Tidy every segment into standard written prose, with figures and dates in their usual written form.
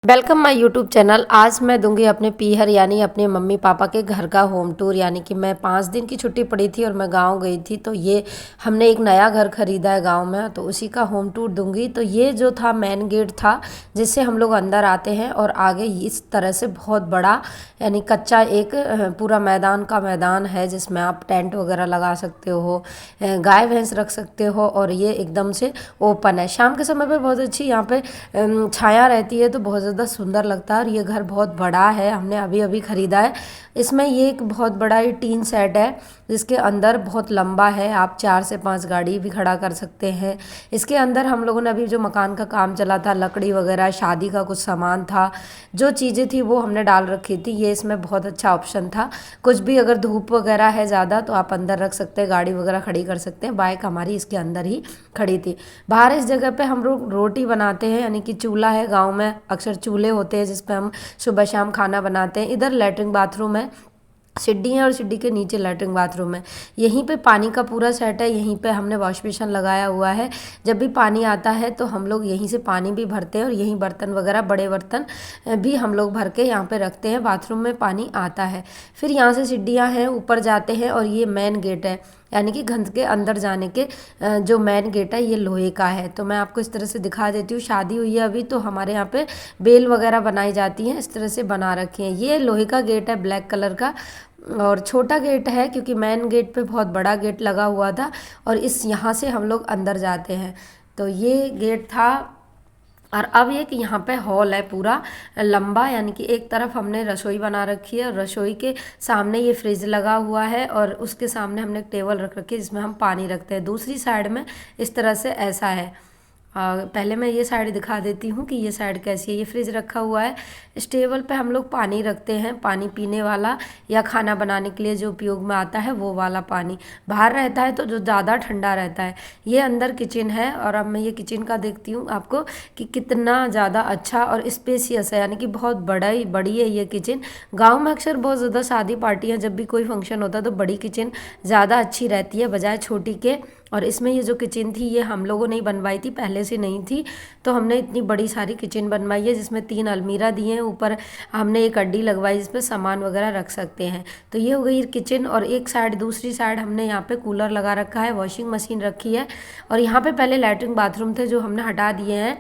Welcome my YouTube channel. आज मैं दूंगी अपने पीहर यानी अपने मम्मी पापा के घर का होम टूर। यानी कि मैं 5 दिन की छुट्टी पड़ी थी और मैं गांव गई थी, तो ये हमने एक नया घर खरीदा है गांव में, तो उसी का होम टूर दूंगी। तो ये जो था मेन गेट था जिससे हम लोग अंदर आते हैं, और आगे इस तरह से बहुत बड़ा यानी कच्चा एक पूरा मैदान का मैदान है जिसमें आप टेंट वगैरह लगा सकते हो, गाय भैंस रख सकते हो, और ये एकदम से ओपन है। शाम के समय पे बहुत अच्छी यहाँ पे छाया रहती है, तो बहुत ज़्यादा सुंदर लगता है। और ये घर बहुत बड़ा है, हमने अभी अभी ख़रीदा है। इसमें ये एक बहुत बड़ा ही टीन सेट है जिसके अंदर बहुत लंबा है, आप 4 से 5 गाड़ी भी खड़ा कर सकते हैं। इसके अंदर हम लोगों ने अभी जो मकान का काम चला था, लकड़ी वगैरह, शादी का कुछ सामान था, जो चीज़ें थी वो हमने डाल रखी थी। ये इसमें बहुत अच्छा ऑप्शन था। कुछ भी अगर धूप वगैरह है ज़्यादा तो आप अंदर रख सकते हैं, गाड़ी वगैरह खड़ी कर सकते हैं। बाइक हमारी इसके अंदर ही खड़ी थी। बाहर इस जगह पे हम लोग रोटी बनाते हैं, यानी कि चूल्हा है। गाँव में अक्सर चूल्हे होते हैं जिस पे हम सुबह शाम खाना बनाते हैं। इधर लेटरिन बाथरूम है, सीढ़ी है और सीढ़ी के नीचे लेटरिन बाथरूम है। यहीं पे पानी का पूरा सेट है, यहीं पे हमने वॉश बेसिन लगाया हुआ है। जब भी पानी आता है तो हम लोग यहीं से पानी भी भरते हैं, और यहीं बर्तन वगैरह, बड़े बर्तन भी हम लोग भर के यहाँ पे रखते हैं। बाथरूम में पानी आता है। फिर यहाँ से सीढ़ियाँ हैं, ऊपर जाते हैं, और ये मेन गेट है, यानी कि घर के अंदर जाने के जो मेन गेट है ये लोहे का है। तो मैं आपको इस तरह से दिखा देती हूँ। शादी हुई है अभी, तो हमारे यहाँ पे बेल वगैरह बनाई जाती हैं, इस तरह से बना रखी हैं। ये लोहे का गेट है, ब्लैक कलर का, और छोटा गेट है क्योंकि मेन गेट पे बहुत बड़ा गेट लगा हुआ था, और इस यहाँ से हम लोग अंदर जाते हैं। तो ये गेट था। और अब एक यहाँ पे हॉल है पूरा लंबा, यानी कि एक तरफ हमने रसोई बना रखी है, और रसोई के सामने ये फ्रिज लगा हुआ है, और उसके सामने हमने एक टेबल रख रखी है जिसमें हम पानी रखते हैं। दूसरी साइड में इस तरह से ऐसा है। पहले मैं ये साइड दिखा देती हूँ कि ये साइड कैसी है। ये फ्रिज रखा हुआ है। इस टेबल पे हम लोग पानी रखते हैं, पानी पीने वाला या खाना बनाने के लिए जो उपयोग में आता है वो वाला पानी। बाहर रहता है तो जो ज़्यादा ठंडा रहता है। ये अंदर किचन है, और अब मैं ये किचन का देखती हूँ आपको कि कितना ज़्यादा अच्छा और स्पेसियस है, यानी कि बहुत बड़ी है ये किचन। गाँव में अक्सर बहुत ज़्यादा शादी पार्टियाँ जब भी कोई फंक्शन होता है तो बड़ी किचन ज़्यादा अच्छी रहती है बजाय छोटी के। और इसमें ये जो किचन थी ये हम लोगों ने ही बनवाई थी, पहले से नहीं थी, तो हमने इतनी बड़ी सारी किचन बनवाई है जिसमें 3 अलमीरा दिए हैं। ऊपर हमने एक अड्डी लगवाई जिसपे सामान वगैरह रख सकते हैं। तो ये हो गई किचन। और एक साइड, दूसरी साइड हमने यहाँ पे कूलर लगा रखा है, वॉशिंग मशीन रखी है, और यहाँ पे पहले लैट्रिन बाथरूम थे जो हमने हटा दिए हैं,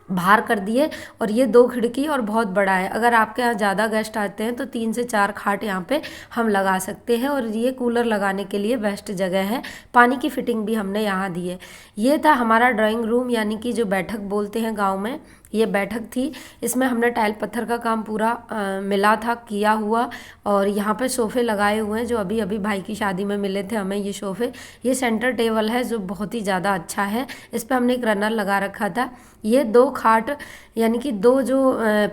बाहर कर दिए। और ये 2 खिड़की और बहुत बड़ा है। अगर आपके यहाँ ज़्यादा गेस्ट आते हैं तो 3 से 4 खाट यहाँ पे हम लगा सकते हैं, और ये कूलर लगाने के लिए बेस्ट जगह है। पानी की फिटिंग भी हमने यहाँ दी है। ये था हमारा ड्राइंग रूम, यानी कि जो बैठक बोलते हैं गाँव में, ये बैठक थी। इसमें हमने टाइल पत्थर का काम पूरा मिला था, किया हुआ, और यहाँ पे सोफ़े लगाए हुए हैं जो अभी अभी भाई की शादी में मिले थे हमें ये सोफ़े। ये सेंटर टेबल है जो बहुत ही ज़्यादा अच्छा है, इस पर हमने एक रनर लगा रखा था। ये 2 खाट, यानी कि 2 जो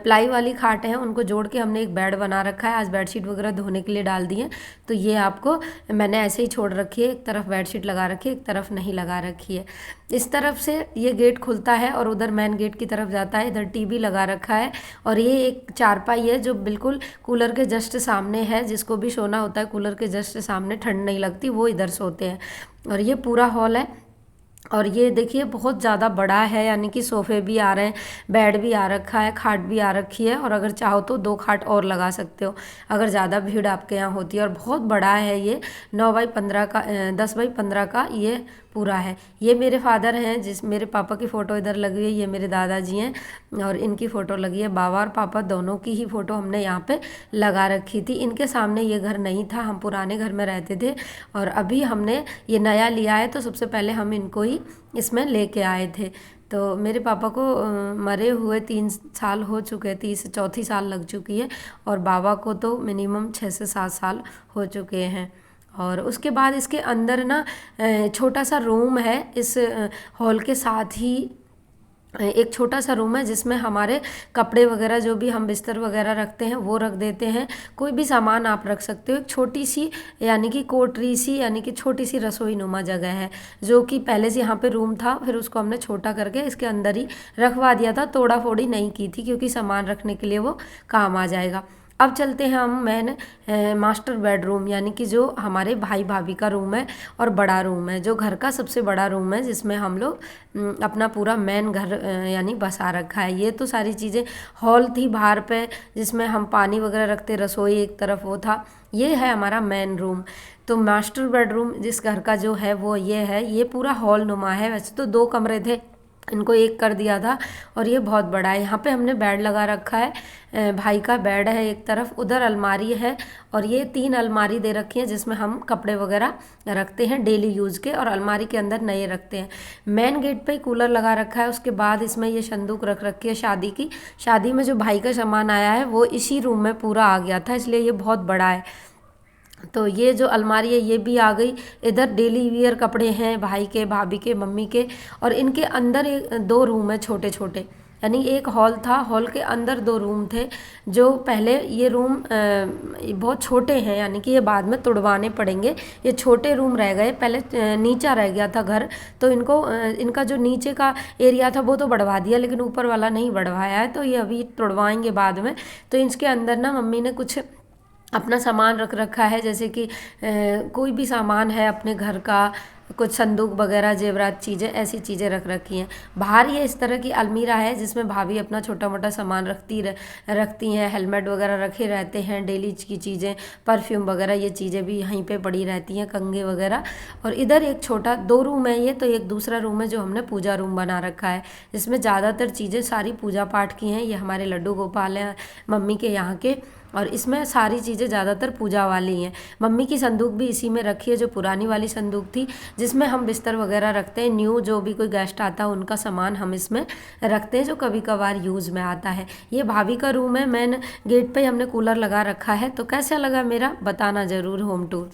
प्लाई वाली खाट हैं उनको जोड़ के हमने एक बेड बना रखा है। आज बेडशीट वगैरह धोने के लिए डाल दिए, तो ये आपको मैंने ऐसे ही छोड़ रखी है। एक तरफ बेडशीट लगा रखी है, एक तरफ नहीं लगा रखी है। इस तरफ से ये गेट खुलता है और उधर मेन गेट की तरफ जाता है। इधर टीवी लगा रखा है, और ये एक चारपाई है जो बिल्कुल कूलर के जस्ट सामने है। जिसको भी सोना होता है कूलर के जस्ट सामने, ठंड नहीं लगती, वो इधर सोते हैं। और ये पूरा हॉल है। और ये देखिए बहुत ज़्यादा बड़ा है, यानी कि सोफ़े भी आ रहे हैं, बेड भी आ रखा है, खाट भी आ रखी है, और अगर चाहो तो 2 खाट और लगा सकते हो अगर ज़्यादा भीड़ आपके यहाँ होती है। और बहुत बड़ा है ये, 9 बाई 15 का 10 बाई 15 का ये पूरा है। ये मेरे फादर हैं, जिस मेरे पापा की फ़ोटो इधर लगी हुई है। ये मेरे दादाजी हैं, और इनकी फ़ोटो लगी है। बाबा और पापा दोनों की ही फ़ोटो हमने यहाँ पे लगा रखी थी। इनके सामने ये घर नहीं था, हम पुराने घर में रहते थे, और अभी हमने ये नया लिया है, तो सबसे पहले हम इनको ही इसमें लेके आए थे। तो मेरे पापा को मरे हुए 3 साल हो चुके, 3 साल लग चुकी है, और बाबा को तो मिनिमम 6 से 7 साल हो चुके हैं। और उसके बाद इसके अंदर ना छोटा सा रूम है। इस हॉल के साथ ही एक छोटा सा रूम है जिसमें हमारे कपड़े वगैरह, जो भी हम बिस्तर वगैरह रखते हैं वो रख देते हैं। कोई भी सामान आप रख सकते हो। एक छोटी सी, यानी कि कोटरी सी, यानी कि छोटी सी रसोई नुमा जगह है, जो कि पहले से यहाँ पे रूम था, फिर उसको हमने छोटा करके इसके अंदर ही रखवा दिया था। तोड़ा फोड़ी नहीं की थी क्योंकि सामान रखने के लिए वो काम आ जाएगा। अब चलते हैं हम मेन मास्टर बेडरूम, यानी कि जो हमारे भाई भाभी का रूम है और बड़ा रूम है, जो घर का सबसे बड़ा रूम है, जिसमें हम लोग अपना पूरा मेन घर यानी बसा रखा है। ये तो सारी चीज़ें हॉल थी बाहर पे, जिसमें हम पानी वगैरह रखते, रसोई एक तरफ वो था। ये है हमारा मेन रूम। तो मास्टर बेडरूम जिस घर का जो है वो ये है, ये पूरा हॉल नुमा है। वैसे तो 2 कमरे थे, इनको एक कर दिया था, और ये बहुत बड़ा है। यहाँ पे हमने बेड लगा रखा है, भाई का बेड है एक तरफ, उधर अलमारी है, और ये 3 अलमारी दे रखी है जिसमें हम कपड़े वगैरह रखते हैं डेली यूज़ के, और अलमारी के अंदर नए रखते हैं। मेन गेट पे ही कूलर लगा रखा है। उसके बाद इसमें ये संदूक रख रखी है शादी की। शादी में जो भाई का सामान आया है वो इसी रूम में पूरा आ गया था, इसलिए ये बहुत बड़ा है। तो ये जो अलमारी है ये भी आ गई। इधर डेली वियर कपड़े हैं भाई के, भाभी के, मम्मी के, और इनके अंदर 2 रूम है छोटे छोटे, यानी एक हॉल था, हॉल के अंदर 2 रूम थे। जो पहले ये रूम बहुत छोटे हैं, यानी कि ये बाद में तुड़वाने पड़ेंगे। ये छोटे रूम रह गए, पहले नीचा रह गया था घर, तो इनका जो नीचे का एरिया था वो तो बढ़वा दिया, लेकिन ऊपर वाला नहीं बढ़वाया है, तो ये अभी तुड़वाएंगे बाद में। तो इसके अंदर ना मम्मी ने कुछ अपना सामान रख रखा है, जैसे कि कोई भी सामान है अपने घर का, कुछ संदूक वगैरह, जेवरात चीज़ें, ऐसी चीज़ें रख रखी हैं। बाहर ये इस तरह की अलमीरा है जिसमें भाभी अपना छोटा मोटा सामान रखती हैं। हेलमेट वगैरह रखे रहते हैं, डेली की चीज़ें, परफ्यूम वगैरह, ये चीज़ें भी यहीं पे पड़ी रहती हैं, कंघे वगैरह। और इधर एक छोटा 2 रूम है ये, तो एक दूसरा रूम है जो हमने पूजा रूम बना रखा है, जिसमें ज़्यादातर चीज़ें सारी पूजा पाठ की हैं। ये हमारे लड्डू गोपाल हैं मम्मी के यहाँ के, और इसमें सारी चीज़ें ज़्यादातर पूजा वाली हैं। मम्मी की संदूक भी इसी में रखी है, जो पुरानी वाली संदूक थी, जिसमें हम बिस्तर वगैरह रखते हैं। न्यू जो भी कोई गेस्ट आता है उनका सामान हम इसमें रखते हैं, जो कभी कभार यूज़ में आता है। ये भाभी का रूम है। मैंने गेट पे हमने कूलर लगा रखा है। तो कैसा लगा मेरा बताना ज़रूर होम टूर।